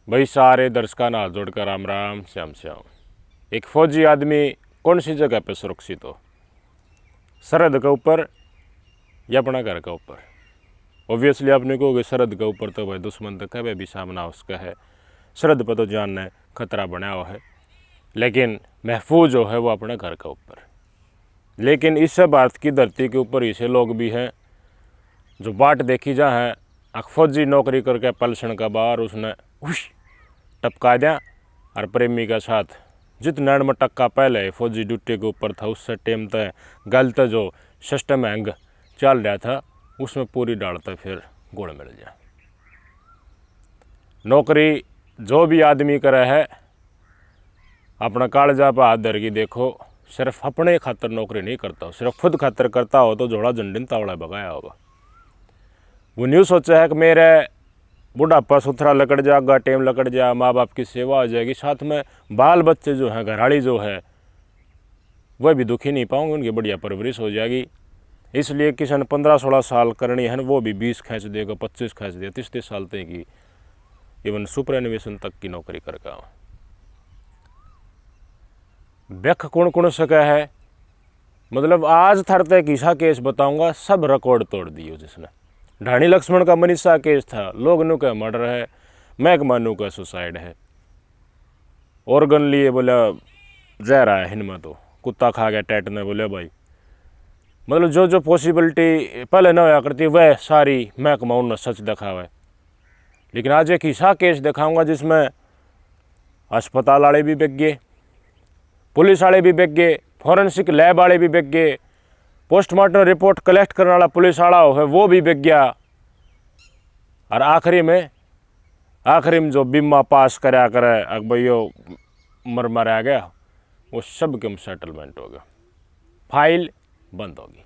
भाई सारे दर्शकों ना हाथ जोड़कर राम राम श्याम श्याम। एक फौजी आदमी कौन सी जगह पे सुरक्षित हो, सरहद के ऊपर या अपना घर के ऊपर? ऑब्वियसली आपने कहोगे सरहद के ऊपर तो भाई दुश्मन तो कभी भी सामना उसका है, सरहद पर तो जान है खतरा बना हुआ है, लेकिन महफूज जो है वो अपने घर के ऊपर। लेकिन इस भारत की धरती के ऊपर ऐसे लोग भी हैं जो बाट देखी जा है, फौजी नौकरी करके पलसन का बाहर उसने टपका दिया और प्रेमी के साथ जितना में टक्का पहले फौजी ड्यूटी के ऊपर था उससे टेम तय गलत जो सिस्टम हैंग चल रहा था उसमें पूरी डालता फिर गोड़ मिल जाए। नौकरी जो भी आदमी करे है अपना कालजा पर हाथ धर के देखो, सिर्फ अपने खातर नौकरी नहीं करता हो, सिर्फ खुद खातर करता हो तो जोड़ा झंडिन तावड़ा भगाया होगा। वो न्यू सोचा है कि मेरे बुढ़ापा सुथरा लकड़ जाएगा, टेम लकड़ जाए, माँ बाप की सेवा हो जाएगी, साथ में बाल बच्चे जो हैं घराड़ी जो है वह भी दुखी नहीं पाऊंगे, उनकी बढ़िया परवरिश हो जाएगी। इसलिए किसी ने 15-16 साल करनी है वो भी 20 खींच देगा, 25 खींच देगा, 30 साल तक की इवन सुपरएनिवेशन तक की नौकरी करके आओ। बेख कौन कौन सका है, मतलब आज थरते किसा केस बताऊंगा, सब रिकॉर्ड तोड़ दिए जिसने। ढाणी लक्ष्मण का मनीषा केस था, लोग नु का मर्डर है, मैं मानू का सुसाइड है, ऑर्गन लिए बोले जह रहा है हिनमा तो कुत्ता खा गया टैट ने, बोले भाई मतलब जो जो पॉसिबिलिटी पहले न होया करती वह सारी महकमा उन्होंने सच दिखा हुआ है। लेकिन आज एक ऐसा केस दिखाऊंगा जिसमें अस्पताल वाले भी बिक गए, पुलिस वाले भी बिक गए, फॉरेंसिक लैब वाले भी बिक गए, पोस्टमार्टम रिपोर्ट कलेक्ट करने वाला पुलिस वाला है वो भी बिक गया, और आखिरी में जो बीमा पास कराया करे अब भैया मर मरा गया वो सब के सेटलमेंट हो गया, फाइल बंद होगी।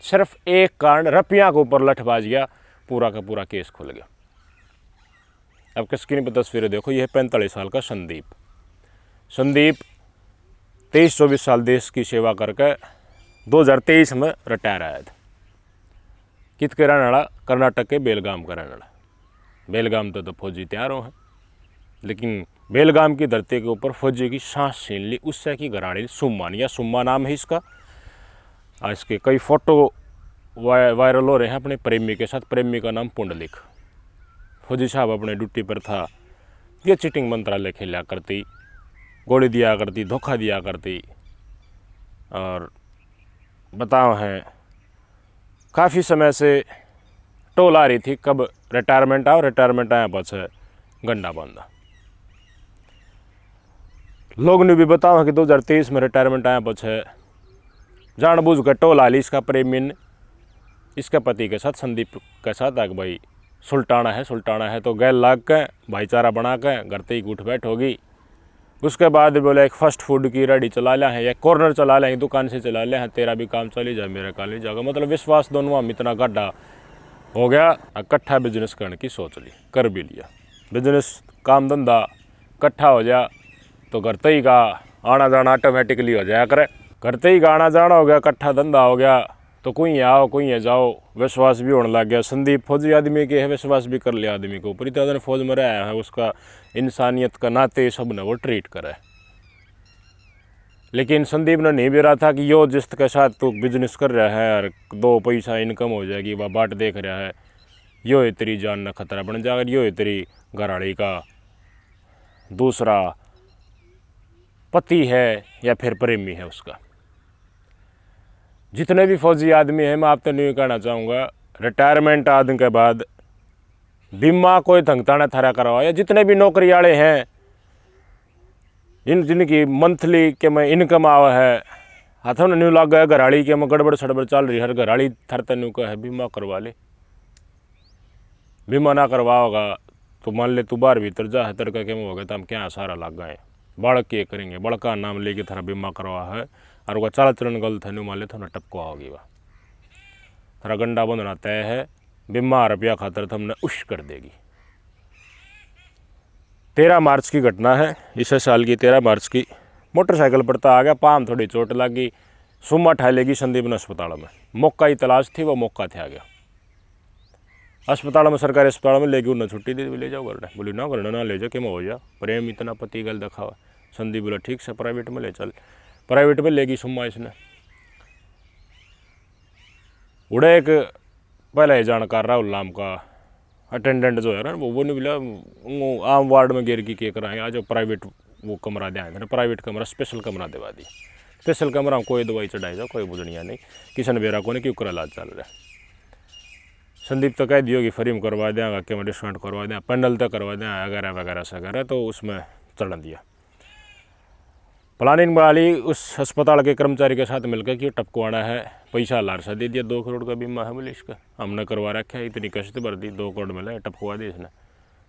सिर्फ एक कारण रुपया के ऊपर लठ बाज गया, पूरा का पूरा केस खुल गया। अब किस स्क्रीन पर तस्वीरें देखो, यह 45 साल का संदीप 23-24 साल देश की सेवा करके 2023 में रिटायर आया था। कित के रहने वाला, कर्नाटक के बेलगाम का रहने वाला। बेलगाम तो फौजी तैयार हो हैं, लेकिन बेलगाम की धरती के ऊपर फौजी की सांस छीन ली उससे की घराड़ी सुम्मान, या सुम्मा नाम है इसका। इसके कई फोटो वायरल हो रहे हैं अपने प्रेमी के साथ। प्रेमी का नाम पुंडलिक। फौजी साहब अपने ड्यूटी पर था, ये चीटिंग मंत्रालय खेला करती, गोली दिया करती, धोखा दिया करती, और बताओ हैं काफ़ी समय से टोल आ रही थी कब रिटायरमेंट आओ, रिटायरमेंट आया पास गंडा बांधा। लोग ने भी बताओ कि 2023 में रिटायरमेंट आया पास जानबूझ कर टोल आ ली इसका प्रेमी ने इसके पति के साथ, संदीप के साथ आग भाई सुल्टाना है तो गैल लाग के भाईचारा बना के घर ते ही उठ बैठ होगी। उसके बाद बोले एक फास्ट फूड की रेडी चला लिया है, या कॉर्नर चला लिया, दुकान से चला लिया है, तेरा भी काम चली जाए मेरा काम नहीं जाएगा। मतलब विश्वास दोनों में इतना गड्ढा हो गया, इकट्ठा बिजनेस करने की सोच ली, कर भी लिया बिजनेस, काम धंधा इकट्ठा हो जाए तो घर ते ही का आना जाना ऑटोमेटिकली हो जाया करे। घर ते ही का आना जाना हो गया, इकट्ठा धंधा हो गया तो कोई आओ कोई जाओ, विश्वास भी होने लग गया। संदीप फौजी आदमी के है, विश्वास भी कर लिया आदमी के ऊपर, इतना दिन फौज में रहा है, उसका इंसानियत का नाते सब ने वो ट्रीट करा है। लेकिन संदीप ने नहीं भी रहा था कि यो जिस के साथ तू बिजनेस कर रहा है और 2 पैसा इनकम हो जाएगी, वह बाट देख रहा है, यो तेरी जान न खतरा बन जाएगा, यो तेरी घराड़ी का दूसरा पति है या फिर प्रेमी है उसका। जितने भी फौजी आदमी हैं, मैं आपसे नहीं कहना चाहूँगा, रिटायरमेंट आदमी के बाद बीमा कोई धंगताना थारा करवाओ, या जितने भी नौकरी वाले हैं जिनकी मंथली के में इनकम आवा है, हाथों ने न्यू लग गया घराड़ी के में गड़बड़ सड़बड़ चल रही है, घराड़ी थरते न्यू का है बीमा करवा ले। बीमा ना करवाओगा तो मान ले तू बाहर भीतर जा है तड़का के में हो गया तो हम क्या सारा लग गए, बालक के करेंगे, बड़का का नाम लेके थारा बीमा करवा है और वह चाल चलन गलत है, न्यू मान ले थोड़ा टपका होगी, वह थारा गंडा बंधना तय है, बीमा रुपया खातर तो हमने उश कर देगी। 13 मार्च की घटना है, इस साल की 13 मार्च की। मोटरसाइकिल पर तो आ गया, पाम थोड़ी चोट लगी, सुम्मा ठा लेगी संदीप ने अस्पताल में, मौका ही तलाश थी, वो मौका थे आ गया। अस्पताल में, सरकारी अस्पताल में लेके उन्हें छुट्टी दे दी, ले जाओ घर। बोली ना करना ना ले जाओ, क्या हो जा प्रेम इतना पति गल देखा हुआ। संदीप बोला ठीक से प्राइवेट में ले चल। प्राइवेट में लेगी सुम्मा इसने। उड़े एक पहले जानकार राहुल नाम का अटेंडेंट जो है ना, वो नहीं बोला वो आम वार्ड में गिर की कराएं आज प्राइवेट वो कमरा दे आए, प्राइवेट कमरा स्पेशल कमरा दिवा दी। स्पेशल कमरा में कोई दवाई चढ़ाई जाओ, कोई बुझनिया नहीं, किशन बेरा को नहीं क्यों कर इलाज चल रहा है। संदीप तो कह दियो कि फ्री में करवा देंगे, कि मैं डिस्काउंट करवा दें, पैनल तक करवा दें वगैरह वगैरह से वगैरह, तो उसमें चढ़ दिया। प्लानिंग वाली उस अस्पताल के कर्मचारी के साथ मिलकर कि टपकवाना है, पैसा लारसा दे दिया, 2 करोड़ का बीमा है बोले इसका, हमने करवा रखा है, इतनी किस्त भर दी, 2 करोड़ मिला, टपकवा दी इसने।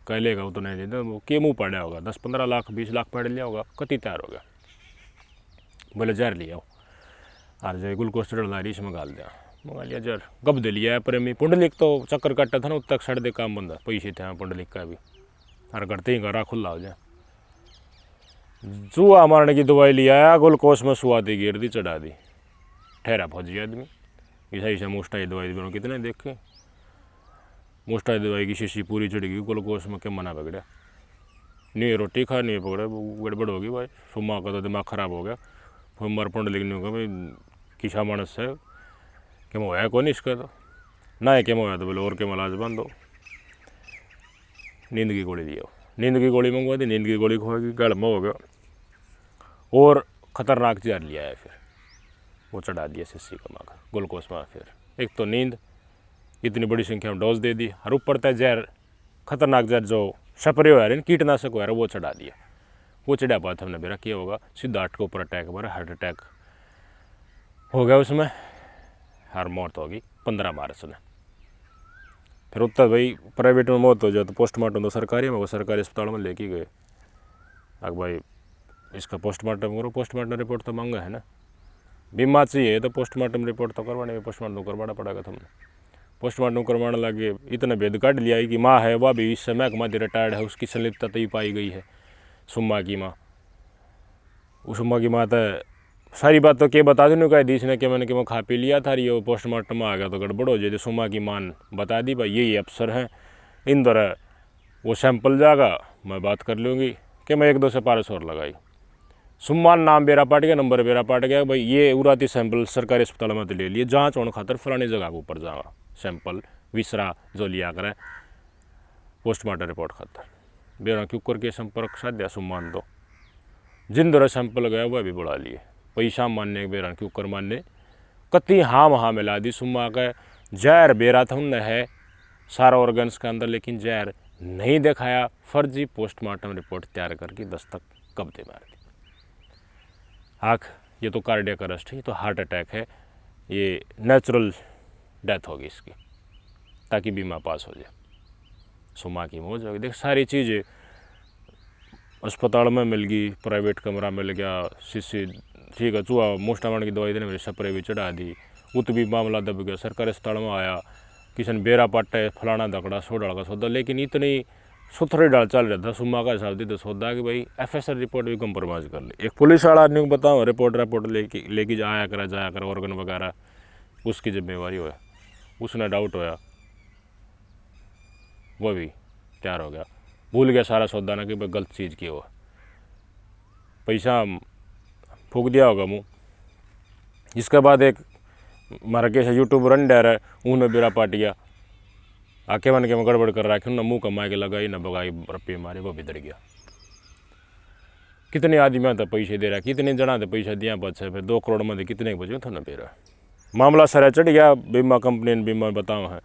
कह लेगा वो तो नहीं देता, वो के मुँह पड़ा होगा, 10-15 लाख 20 लाख पड़ लिया होगा, कति तैयार हो गया। बोले जहर लिया और जो ग्लूकोज चढ़ा रही इसमें गाल दिया, मंगा लिया जहर। कब दे लिया प्रेमी। पुंडलिक तो चक्कर काटा था ना, उत तक सड़ दे काम बंदा, पैसे थे पुंडलिक का भी, और करते ही घरा खुला हो जाए। चूहा मारने की दवाई लिया, ग्लूकोज में सुआ दी, गिर दी, चढ़ा दी, ठहरा फौजी आदमी। ऐसा मुस्टाई दवाई दी, कितने देखे मुस्टाई दवाई की शीशी पूरी चढ़ गई ग्लूकोज में, क्या मना पकड़ा, नहीं रोटी खा नहीं पकड़ा, गड़बड़ होगी भाई, सुम्मा का तो दिमाग खराब हो गया। फिर मर पुंडलिक ने कहा भाई किसा मानस है, क्या होया कौन इसका, तो ना है क्या होया, तो बोले और क्या इलाज बंद दो, नींद की गोली दिया, नींद की गोली मंगवा दी, नींद की गोली खोएगी, गड़ में हो गया। और ख़तरनाक जहर लिया है, फिर वो चढ़ा दिया शीशी का मांग ग्लूकोज में। फिर एक तो नींद, इतनी बड़ी संख्या में डोज दे दी, और ऊपर तय जहर, खतरनाक जहर जो स्प्रे हो रहा है कीटनाशक हो रहा है वो चढ़ा दिया। वो चढ़ा पाया था हमने मेरा किया होगा, सीधा हार्ट के ऊपर अटैक मारा, हार्ट अटैक हो गया उसमें, हर मौत होगी 15 मार्च में। फिर उत्तर भाई प्राइवेट में मौत हो जाए तो पोस्टमार्टम तो सरकारी में, वो सरकारी अस्पताल में लेके गए, अगर भाई इसका पोस्टमार्टम करो, पोस्टमार्टम रिपोर्ट तो मांगा है ना, बीमा चाहिए तो पोस्टमार्टम रिपोर्ट तो करवाने, पोस्टमार्टम करवाना पड़ेगा तुमने। पोस्टमार्टम करवाने लगे, इतने भेद काट लिया कि माँ है वह भी इस समय कमाती रिटायर्ड है, उसकी संलिप्तता ही पाई गई है, सुम्मा की माँ। उस सुम्मा की माँ तो सारी बात तो क्या बता दूँ कह दी इसने, कि मैंने कि मैं खा पी लिया था, ये पोस्टमार्टम में आ गया तो गड़बड़ हो जाए। सुम्मा की माँ बता दी भाई यही अफसर हैं, इन तरह वो सैंपल जाएगा, मैं बात कर लूँगी, कि मैं 1-2 सिफारिश और लगाई। सुम्मान नाम बेरा पाट गया, नंबर बेरा पाट गया, भाई ये उराती सैंपल सरकारी अस्पताल में तो ले लिए, जाँच होने खातर फलानी जगह के ऊपर जावा सैंपल विसरा जो लिया करे पोस्टमार्टम रिपोर्ट खातर। बेरा क्यों करके संपर्क साध्या सुम्मान तो जिन तरह सैंपल गया वह भी बुला लिए, पैसा मानने बेरा क्यों कर मानने, कति हाँ मिला दी। सुम्मा का जहर बेरा था उनने है सारा ऑर्गन्स के अंदर, लेकिन जहर नहीं दिखाया, फर्जी पोस्टमार्टम रिपोर्ट तैयार करके दस्तक कब्जे मार दी। आँख ये तो कार्डियक अरेस्ट है, ये तो हार्ट अटैक है, ये नेचुरल डेथ होगी इसकी, ताकि बीमा पास हो जाए। सुम्मा की मौज होगी। देख सारी चीज़ें अस्पताल में मिल गई, प्राइवेट कमरा मिल गया, शीशी ठीक है, चूहा मोस्टामण की दवाई देने मेरे स्प्रे भी चढ़ा दी, उत भी मामला दब गया। सरकारी अस्पताल में आया, किशन बेरा पाटे फलाना दकड़ा 100 डाल का सौदा, लेकिन इतनी सुथरे डाल चल रहा था सुम्मा का हिसाब दे तो सौदा कि भाई FSR रिपोर्ट भी कंप्रोमाइज़ कर ले। एक पुलिस वाला आदमी को बताओ रिपोर्ट लेके जाया कर ऑर्गन वगैरह, उसकी जिम्मेवारी हो, उसने डाउट होया वो भी तैयार हो गया, भूल गया सारा सौदा ना कि भाई गलत चीज़ की हो, पैसा फूक दिया होगा मुँह। इसके बाद एक मारा कैसे यूट्यूब रन डर है, उन्हें बेरा पाट गया, आके मन के मैं गड़बड़ कर रहा है, मुँह कमाए के लगाई न भगाई रप्पे मारे, वो बिदड़ गया। कितने आदमी तो पैसे दे रहा, कितने जना तो पैसा दिया बच्चे, फिर 2 करोड़ में कितने बचे था ना बेरा। मामला सर चढ़ गया, बीमा कंपनी ने बीमा बताओ है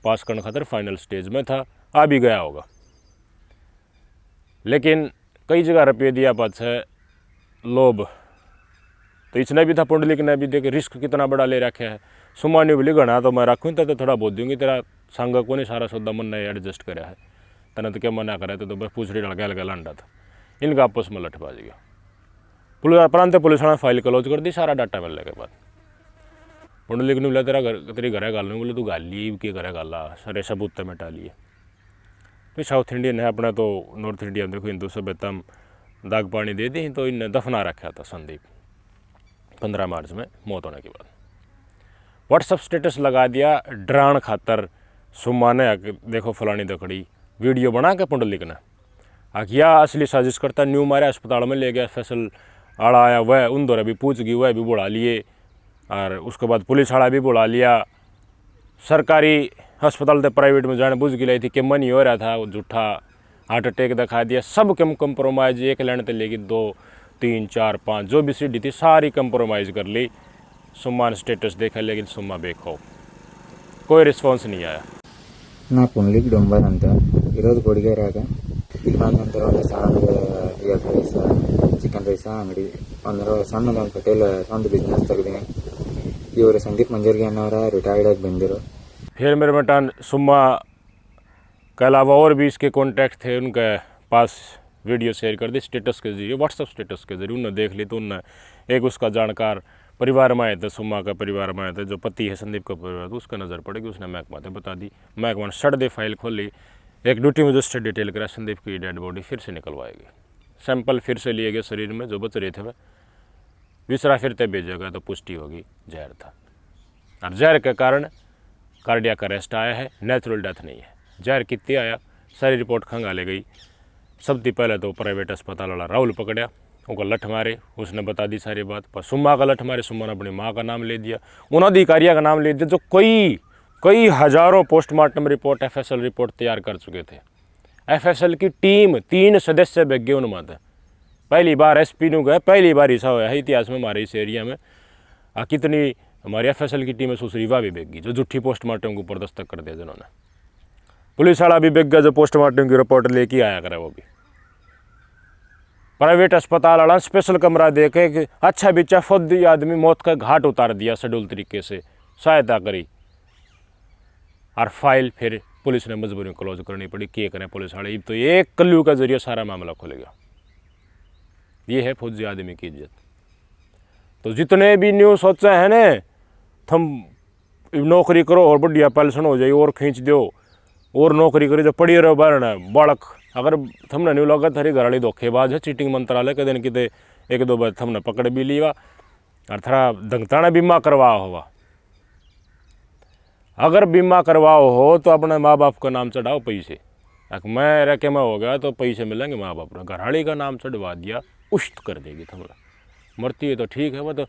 पास करने खातर फाइनल स्टेज में था, आ भी गया होगा, लेकिन कई जगह रुपये दिया पाछे लोभ तो इसने भी था, पुंडलिक ने भी देखे रिस्क कितना बड़ा ले रखा है। सुम्मा ने बोली घना तो मैं रखूँ तो थोड़ा बहुत दूंगी, तेरा संग को नहीं सारा सौदा मन ने एडजस्ट कराया है, तना तो क्या मना करा तो बस पूछड़ी लगा लगा लांडा था। इनका आपस में लठबाज गया, पुलिस प्रांत पुलिस ने फाइल क्लोज कर दी सारा डाटा मिलने के बाद। पुंडलिक ने बोला तेरी घर गाल नहीं, बोले तू गाल ली के घर गाला, सारे सबूत मिटा लिए। तो साउथ इंडियन है अपना, तो नॉर्थ इंडियन देखो हिंदू सभ्यता दाग पानी दे दी, तो इन्हें दफना रखा था संदीप 15 मार्च में मौत होने के बाद। व्हाट्सअप स्टेटस लगा दिया डरान खातर सुम्मा ने आके देखो फलानी दखड़ी वीडियो बना के पुंडलिक ने आखिया असली साजिश करता न्यू मारे अस्पताल में ले गया, फैसल आड़ा आया वह उन दौरा भी पूछ गई, वह भी बुला लिए और उसके बाद पुलिस आड़ा भी बुला लिया। सरकारी अस्पताल से प्राइवेट में जाने बुझ गई थी कि मन ही हो रहा था, वो झूठा हार्ट अटैक दिखा दिया। सब कंप्रोमाइज एक लाइन तो लेगी 2 3 4 5 जो भी सीढ़ी थी सारी कंप्रोमाइज़ कर ली। सुम्मा ने स्टेटस देखा लेकिन सुम्मा बेखो, कोई रिस्पॉन्स नहीं आया। నా పుండ్లిక్ డొంబర్ అంత ఈరోజు కొడిగే రాక ಇಲ್ಲಾಂದ ನಂತರ ಒಂದು ಸಾರು ಎಗ್ ರೈಸ ಚಿಕನ್ ರೈಸ ಅಂಗಡಿ ಒಂದು ಸಣ್ಣದ ಒಂದು ಹೋಟೆಲ್ ಒಂದು ಬಿಸ್ನೆಸ್ ತೆಗೆದಿನಿ। ಇವರು ಸಂದೀಪ್ ಮಂಜರ್ಗಿ ಅನ್ನೋರ ರಿಟೈರ್ಡ್ ಆಗಿ ಬಂದಿರು। फिर मेरे बेटा सुम्मा के अलावा और भी इसके कॉन्टैक्ट थे, उनके पास वीडियो शेयर कर दी स्टेटस के जरिए, व्हाट्सअप स्टेटस के जरिए उन्होंने देख ली। तो उनने एक उसका जानकार परिवार में आए थे, सुम्मा का परिवार में आए थे, जो पति है संदीप का परिवार, तो उसका नज़र पड़ेगी। उसने महकमा ने बता दी, महकमा ने सड़ दे फाइल खोली, एक ड्यूटी मजिस्ट्रेट डिटेल करा, संदीप की डेड बॉडी फिर से निकलवाएगी। सैंपल फिर से लिए गए शरीर में जो बच रहे थे वह विसरा फिरते भेजा गया, तो पुष्टि होगी जहर था। और जहर के कारण कार्डियक अरेस्ट आया है, नेचुरल डेथ नहीं है। जहर कितनी आया सारी रिपोर्ट खंगाले गई। सबसे पहले तो प्राइवेट अस्पताल वाला राहुल पकड़ा, उनका लठ मारे, उसने बता दी सारी बात। पर सुम्मा का लठ मारे, सुम्मा ने अपनी माँ का नाम ले दिया, उन अधिकारियों का नाम ले दिया जो कई हजारों पोस्टमार्टम रिपोर्ट FSL रिपोर्ट तैयार कर चुके थे। FSL की टीम 3 सदस्य बैग गए उनमें थे। पहली बार SP नु गए, पहली बार ऐसा हुआ है इतिहास में हमारे इस एरिया में। कितनी हमारी FSL की टीम है सुसरीवा भी बैग गई जो झूठी पोस्टमार्टम के ऊपर दस्तक कर दिया जिन्होंने। पुलिस वाला भी बैग गया जो पोस्टमार्टम की रिपोर्ट लेके आया करे, वो भी प्राइवेट अस्पताल वाला स्पेशल कमरा दे के अच्छा बिच्चा फौजी आदमी मौत का घाट उतार दिया, शेड्यूल तरीके से सहायता करी। और फाइल फिर पुलिस ने मजबूरी क्लोज करनी पड़ी। क्या करें पुलिस वाले, तो एक कल्लू का जरिए सारा मामला खुल गया। ये है फौजी आदमी की इज्जत। तो जितने भी न्यूज़ सोचे हैं ने थम नौकरी करो और बढ़िया पेंशन हो जाए और खींच दो और नौकरी करी जो पड़ी रहो बारना बालक, अगर थमने नहीं लगा थारी घराली धोखेबाज है, चीटिंग मंत्रालय के दिन किते 1-2 बार थमने पकड़ भी लिया और थोड़ा दंगताना बीमा करवाओ होगा। अगर बीमा करवाओ हो तो अपने माँ बाप का नाम चढ़ाओ पैसे। मैं रखे में हो गया तो पैसे मिलेंगे माँ बाप ने, घराली का नाम चढ़वा दिया उष्ट कर देगी थमला। मरती है तो ठीक है, वो तो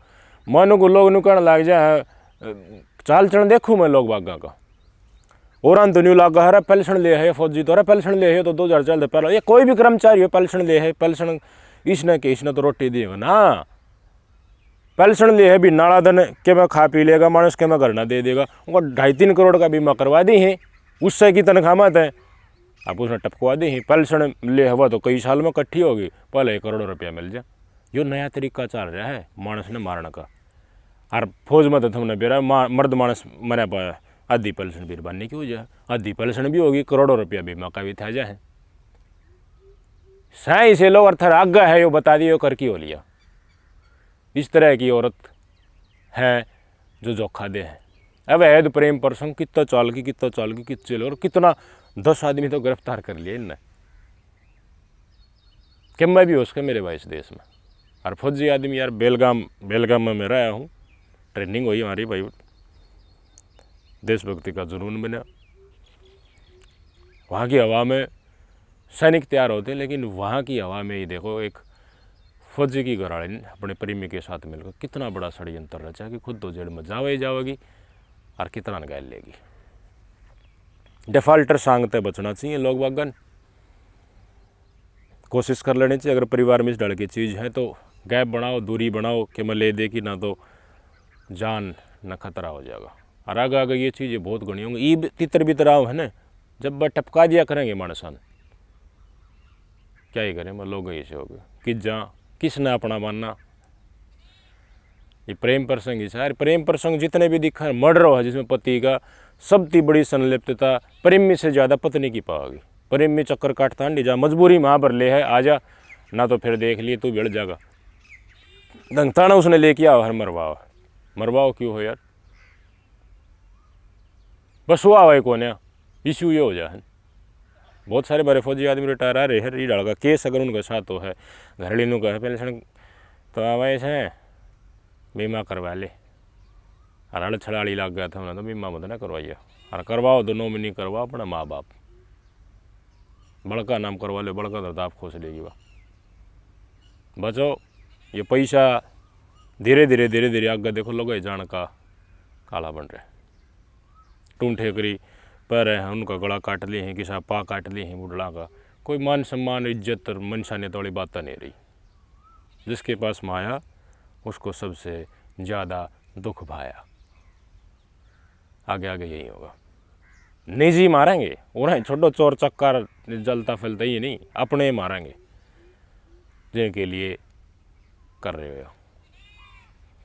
मन को लोग नुकड़ लग जाए। चाल चलन देखूँ मैं लोग बागा का और तो न्यू लगा है पेंशन ले है फौजी तो पेंशन ले है तो 2000 चल पहले ये कोई भी कर्मचारी हो पेंशन ले है, पेंशन इसने तो रोटी देगा ना। पेंशन ले है भी नाला दिन के मैं खा पी लेगा मानुस के मैं घर ना दे देगा। उनको 2.5-3 करोड़ का बीमा करवा दी है, उससे की तनख्वाह मत है आप उसने टपकवा दी है। पेंशन ले हुआ तो कई साल में इकट्ठी होगी, पहले 1 करोड़ रुपया मिल जाए। यो नया तरीका चल रहा है मानस ने मारने का। और फौज में तो तुमने बेरा मर्द मानस मरा पाया, आधी पेंशन भी बनने की हो जाए, आधी पेंशन भी होगी, करोड़ों रुपया बीमा का भी था जाए। सही से लोग अर्थर आज्ञा है यो बता दियो कर की हो लिया। इस तरह की औरत है जो धोखा दे है। अब अवैध प्रेम प्रसंग कितना चाल की कितने और कितना 10 आदमी तो गिरफ्तार कर लिए इनने। कि मैं भी उसके मेरे भाई इस देश में और फौजी आदमी यार बेलगाम में मैं रहा हूँ, ट्रेनिंग हुई हमारी भाई, देशभक्ति का जुनून बना। वहाँ की हवा में सैनिक तैयार होते हैं, लेकिन वहाँ की हवा में ही देखो एक फौजी की घराड़ी ने अपने प्रेमी के साथ मिलकर कितना बड़ा षड्यंत्र रचा कि खुद तो जेल में जाओगी और कितना घायल लेगी। डिफाल्टर सांगते बचना चाहिए लोग बागन, कोशिश कर लेनी चाहिए। अगर परिवार में इस डर की चीज़ है तो गैप बनाओ, दूरी बनाओ कि मैं ले दे कि ना तो जान न खतरा हो जाएगा। और आगे ये चीज़ें बहुत गणी होंगी। ईब तितर बितराव है ना, जब वह टपका दिया करेंगे मानसान क्या ही करें, मैं लोग ऐसे हो गए कि जहाँ किसने अपना मानना। ये प्रेम प्रसंग ही सारे प्रेम प्रसंग जितने भी दिखा मर्डर है जिसमें पति का सबसे बड़ी संलिप्तता प्रेमी से ज़्यादा पत्नी की पाओगी। प्रेमी चक्कर काटता नहीं जा, मजबूरी माँ भर ले है आजा, ना तो फिर देख लिए तू भिड़ जाएगा। दंगताना उसने लेके आओ हर मरवाओ क्यों हो यार, बस हुआ है कौन है इश्यू ये हो जाए। बहुत सारे बड़े फौजी आदमी रिटायर आ रहे हैं, रीडाल का केस अगर उनके साथ हो है, घरेलू का है पेंशन तो आवाज है बीमा करवा ले। अराड़ छड़ाड़ी लग गया था उन्हें तो बीमा मत ना करवाइए। और करवाओ तो नॉमिनी करवाओ अपना माँ बाप, बड़का नाम करवा ले, बड़का तो आप खुश लेगी वह। बचो ये पैसा धीरे धीरे आगे देखो लोग जान का काला बन रहे, टूंठे करी पैर हैं उनका गला काट लिए हैं, किसा पा काट लिए हैं बुढ़ला का, कोई मान सम्मान इज्जत और मनसानियत वाली बात नहीं रही। जिसके पास माया उसको सबसे ज़्यादा दुख भाया। आगे आगे यही होगा, निजी मारेंगे उन्हें, छोटो चोर चक्कर जलता फैलता ही नहीं, अपने मारेंगे जिनके लिए कर रहे हो।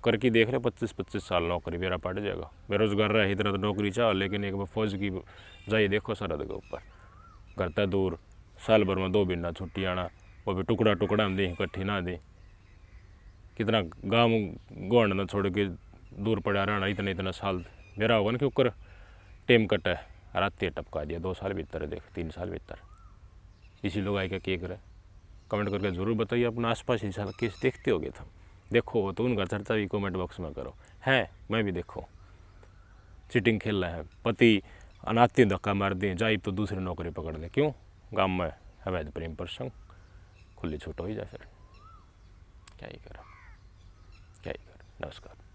करके देख रहे 25-25 साल नौकरी मेरा पड़ जाएगा, बेरोजगार रहे इतना तो नौकरी चाह, लेकिन एक बार फौज की जाइए देखो सरहद के ऊपर, घरता दूर, साल भर में 2 महीना छुट्टी आना, वो भी टुकड़ा टुकड़ा में दें, इकट्ठी ना दें। कितना गाँव गोंड न छोड़ के दूर पड़ा रहना इतना साल मेरा होगा ना कि ऊपर टेम कट है, रात टपका दिया 2 साल भीतर, देख 3 साल भीतर। इसी लोग आए क्या करे, कमेंट करके ज़रूर बताइए। अपना आसपास हिसाब केस देखते होगे तो देखो, तो उनका चर्चा भी कमेंट बॉक्स में करो। हैं मैं भी देखो चीटिंग खेल रहे हैं, पति अनाती धक्का मार दें, जाए तो दूसरी नौकरी पकड़ ले, क्यों गाँव में अवैध प्रेम प्रसंग, खुली छूट हो ही जाए, फिर क्या ही करें। नमस्कार।